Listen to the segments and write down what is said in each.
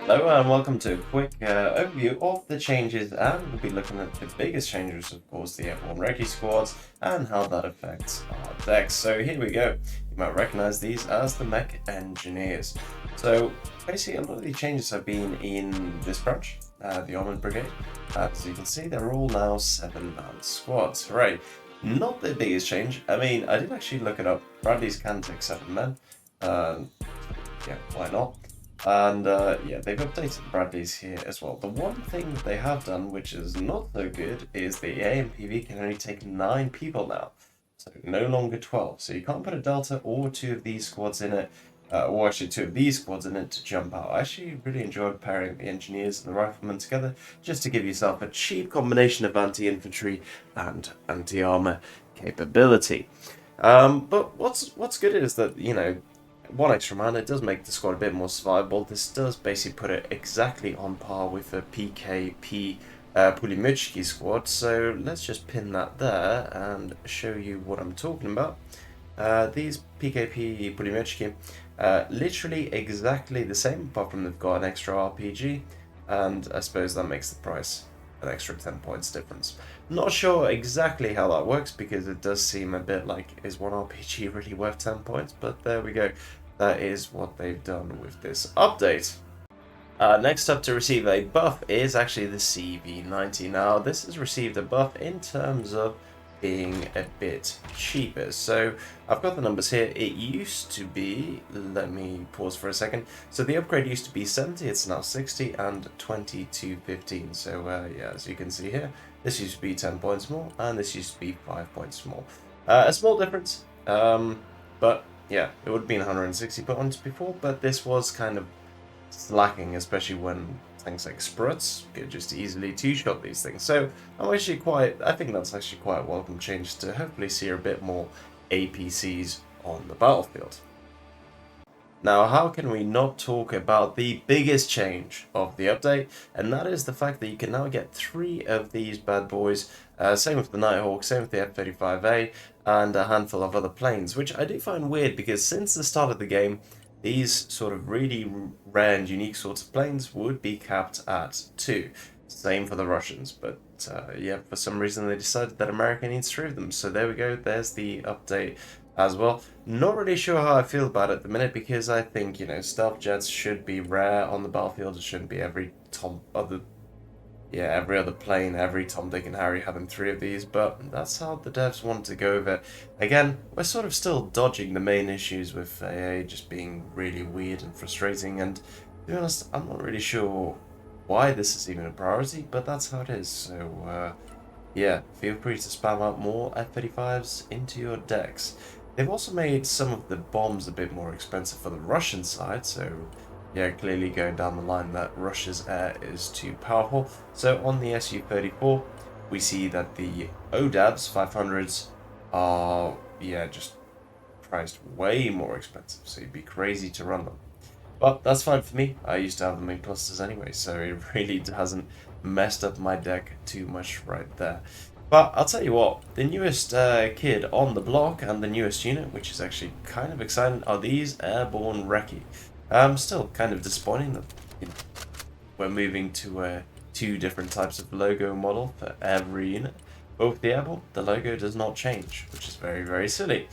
Hello and welcome to a quick overview of the changes, and we'll be looking at the biggest changes, of course, the Airborne Recce squads and how that affects our decks. So here we go. You might recognize these as the mech engineers. So basically a lot of the changes have been in this branch, the Armored Brigade. As you can see, they're all now 7-man squads. Right, not the biggest change. I mean, I did actually look it up. Bradleys can take 7 men. Yeah, why not? And yeah, they've updated Bradley's here as well. The one thing that they have done, which is not so good, is the AMPV can only take 9 people now. So no longer 12. So you can't put a Delta or 2 of these squads in it, or actually 2 of these squads in it to jump out. I actually really enjoyed pairing the engineers and the riflemen together, just to give yourself a cheap combination of anti-infantry and anti-armor capability. But what's good is that, you know, 1 extra man, it does make the squad a bit more survivable. This does basically put it exactly on par with the PKP Pulimychki squad. So let's just pin that there and show you what I'm talking about. These PKP Pulimychki, literally exactly the same, apart from they've got an extra RPG, and I suppose that makes the price an extra 10 points difference. Not sure exactly how that works, because it does seem a bit like, is 1 RPG really worth 10 points? But there we go. That is what they've done with this update. Next up to receive a buff is actually the CV90. Now, this has received a buff in terms of being a bit cheaper. So I've got the numbers here. It used to be, let me pause for a second. So the upgrade used to be 70, it's now 60, and 20 to 15. So yeah, as you can see here, this used to be 10 points more, and this used to be 5 points more. A small difference, but yeah, it would have been 160 points before, but this was kind of slacking, especially when things like Spruts could just easily two-shot these things. So I think that's actually quite a welcome change to hopefully see a bit more APCs on the battlefield. Now, how can we not talk about the biggest change of the update, and that is the fact that you can now get 3 of these bad boys, same with the Nighthawk, same with the F-35A, and a handful of other planes, which I do find weird, because since the start of the game, these sort of really rare and unique sorts of planes would be capped at 2. Same for the Russians, but yeah, for some reason they decided that America needs 3 of them, so there we go, there's the update as well. Not really sure how I feel about it at the minute, because I think, you know, stealth jets should be rare on the battlefield. It shouldn't be every other plane, every Tom, Dick, and Harry having 3 of these, but that's how the devs want to go with it. Again, we're sort of still dodging the main issues with AA just being really weird and frustrating, and to be honest, I'm not really sure why this is even a priority, but that's how it is. So yeah, feel free to spam out more F-35s into your decks. They've also made some of the bombs a bit more expensive for the Russian side, so yeah, clearly going down the line that Russia's air is too powerful. So on the Su-34, we see that the ODABs 500s are, yeah, just priced way more expensive, so you'd be crazy to run them. But that's fine for me. I used to have them in clusters anyway, so it really hasn't messed up my deck too much right there. But I'll tell you what, the newest kid on the block and the newest unit, which is actually kind of exciting, are these Airborne Recce. Still kind of disappointing that, you know, we're moving to 2 different types of logo model for every unit. But with the Airborne, the logo does not change, which is very, very silly.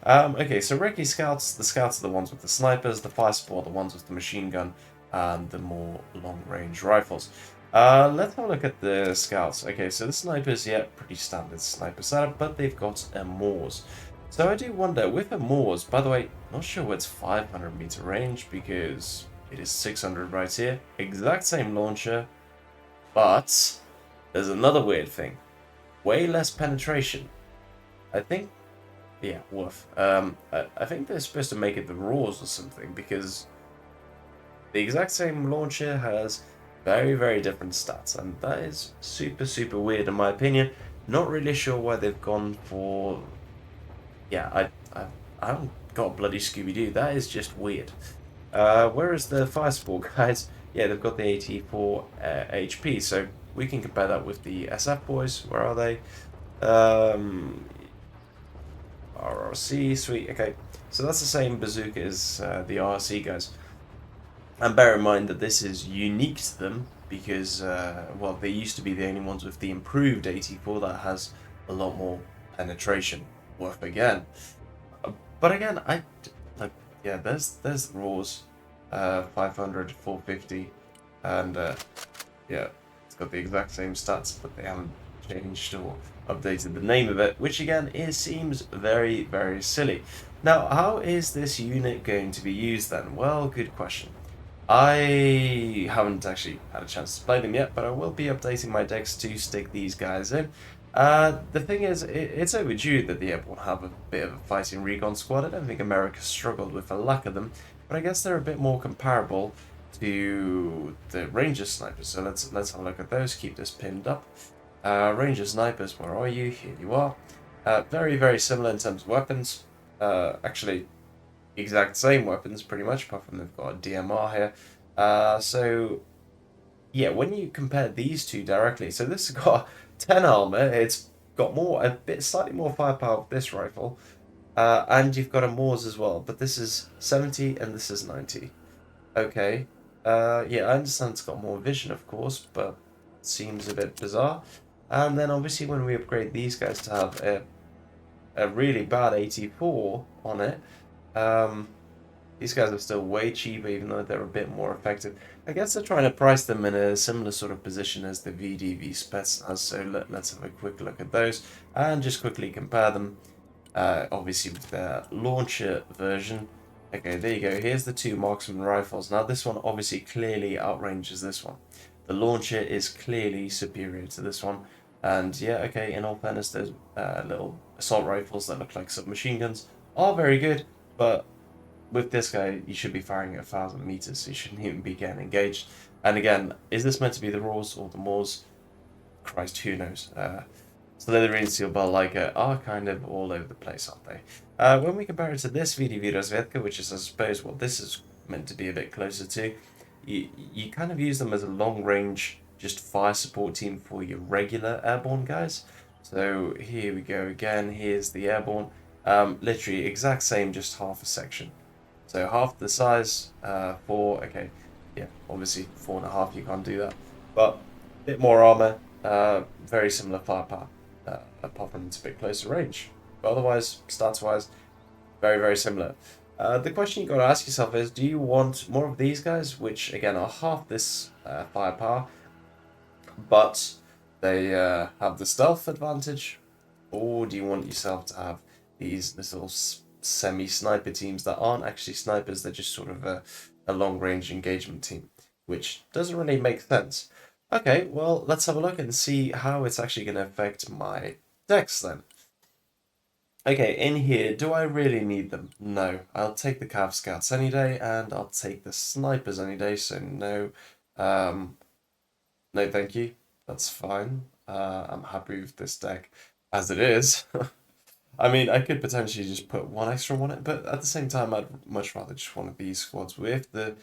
Okay, so Recce Scouts, the Scouts are the ones with the snipers, the Fire Support are the ones with the machine gun, and the more long-range rifles. Let's have a look at the Scouts. Okay, so the snipers, yeah, pretty standard sniper setup, but they've got a Moors. So I do wonder, with a Moors, by the way, not sure what's 500 meter range, because it is 600 right here. Exact same launcher, but there's another weird thing. Way less penetration. I think, yeah, woof. I think they're supposed to make it the Raws or something, because the exact same launcher has very, very different stats, and that is super, super weird in my opinion. Not really sure why they've gone for... Yeah, I haven't got bloody Scooby-Doo. That is just weird. Whereas the Fire Support guys, yeah, they've got the 84 HP, so we can compare that with the SF boys. Where are they? RRC, sweet, okay. So that's the same bazooka as the RRC guys. And bear in mind that this is unique to them because, well, they used to be the only ones with the improved 84 that has a lot more penetration. Worth again. But again, like, yeah, there's the rules, 500, 450, and yeah, it's got the exact same stats, but they haven't changed or updated the name of it, which again seems very, very silly. Now, how is this unit going to be used then? Well, good question. I haven't actually had a chance to play them yet, but I will be updating my decks to stick these guys in. The thing is, it's overdue that the Airborne have a bit of a fighting recon squad. I don't think America struggled with a lack of them, but I guess they're a bit more comparable to the Ranger snipers. So let's have a look at those. Keep this pinned up. Ranger snipers, where are you? Here you are. Very, very similar in terms of weapons. Actually, exact same weapons pretty much, apart from they've got a DMR here. So yeah, when you compare these two directly, so this has got 10 armor, it's got a bit slightly more firepower with this rifle, and you've got a Moors as well, but this is 70 and this is 90. Okay, yeah, I understand it's got more vision, of course, but it seems a bit bizarre. And then obviously when we upgrade these guys to have a really bad 84 on it, these guys are still way cheaper, even though they're a bit more effective. I guess they're trying to price them in a similar sort of position as the VDV Spetsnaz, so let's have a quick look at those and just quickly compare them, obviously with their launcher version. Okay, there you go. Here's the two marksman rifles. Now this one obviously clearly outranges this one. The launcher is clearly superior to this one. And yeah, okay, in all fairness, those little assault rifles that look like submachine guns are very good, but with this guy, you should be firing at 1,000 meters, so you shouldn't even be getting engaged. And again, is this meant to be the Raws or the Moors? Christ, who knows? Slytherin, Steel Liger are kind of all over the place, aren't they? When we compare it to this VDV Rozvedka, which is, I suppose, what this is meant to be a bit closer to, you kind of use them as a long-range, just fire support team for your regular Airborne guys. So here we go again. Here's the Airborne. Literally exact same, just half a section. So half the size, 4, okay, yeah, obviously 4.5, you can't do that, but a bit more armor, very similar firepower, apart from it's a bit closer range, but otherwise, stats-wise, very, very similar. The question you got to ask yourself is, do you want more of these guys, which again are half this firepower, but they have the stealth advantage, or do you want yourself to have these little semi-sniper teams that aren't actually snipers, they're just sort of a long-range engagement team, which doesn't really make sense. Okay, well, let's have a look and see how it's actually going to affect my decks then. Okay, in here, do I really need them? No. I'll take the Cav Scouts any day, and I'll take the Snipers any day, so no. No, thank you. That's fine. I'm happy with this deck as it is. I mean, I could potentially just put one extra on it, but at the same time, I'd much rather just one of these squads with the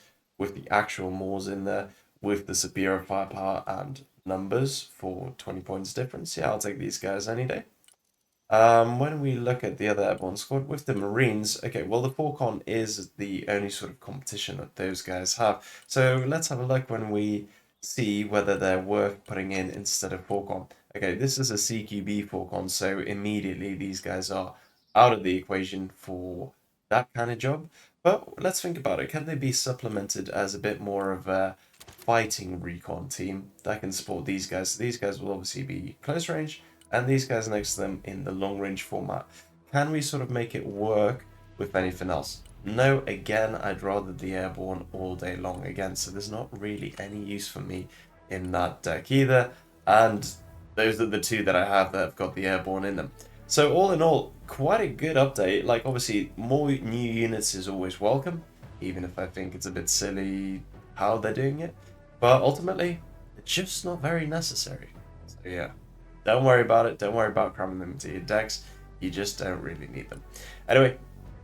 actual Moors in there, with the superior firepower and numbers for 20 points difference. Yeah, I'll take these guys any day. When we look at the other Airborne squad with the Marines, okay, well, the Falcon is the only sort of competition that those guys have. So let's have a look when we see whether they're worth putting in instead of Falcon. Okay, this is a CQB Falcon, so immediately these guys are out of the equation for that kind of job. But let's think about it. Can they be supplemented as a bit more of a fighting recon team that can support these guys? So these guys will obviously be close range, and these guys next to them in the long range format. Can we sort of make it work with anything else? No, again, I'd rather the Airborne all day long again, so there's not really any use for me in that deck either, and those are the two that I have that have got the Airborne in them. So all in all, quite a good update. Like, obviously, more new units is always welcome, even if I think it's a bit silly how they're doing it, but ultimately, it's just not very necessary. So yeah. Don't worry about it. Don't worry about cramming them into your decks. You just don't really need them. Anyway,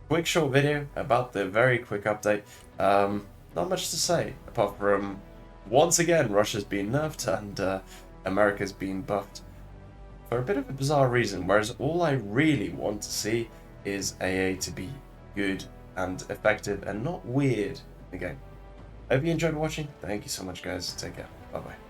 quick short video about the very quick update. Not much to say, apart from, once again, Russia's been nerfed and America's been buffed for a bit of a bizarre reason, whereas all I really want to see is AA to be good and effective and not weird in the game. I hope you enjoyed watching. Thank you so much, guys. Take care. Bye-bye.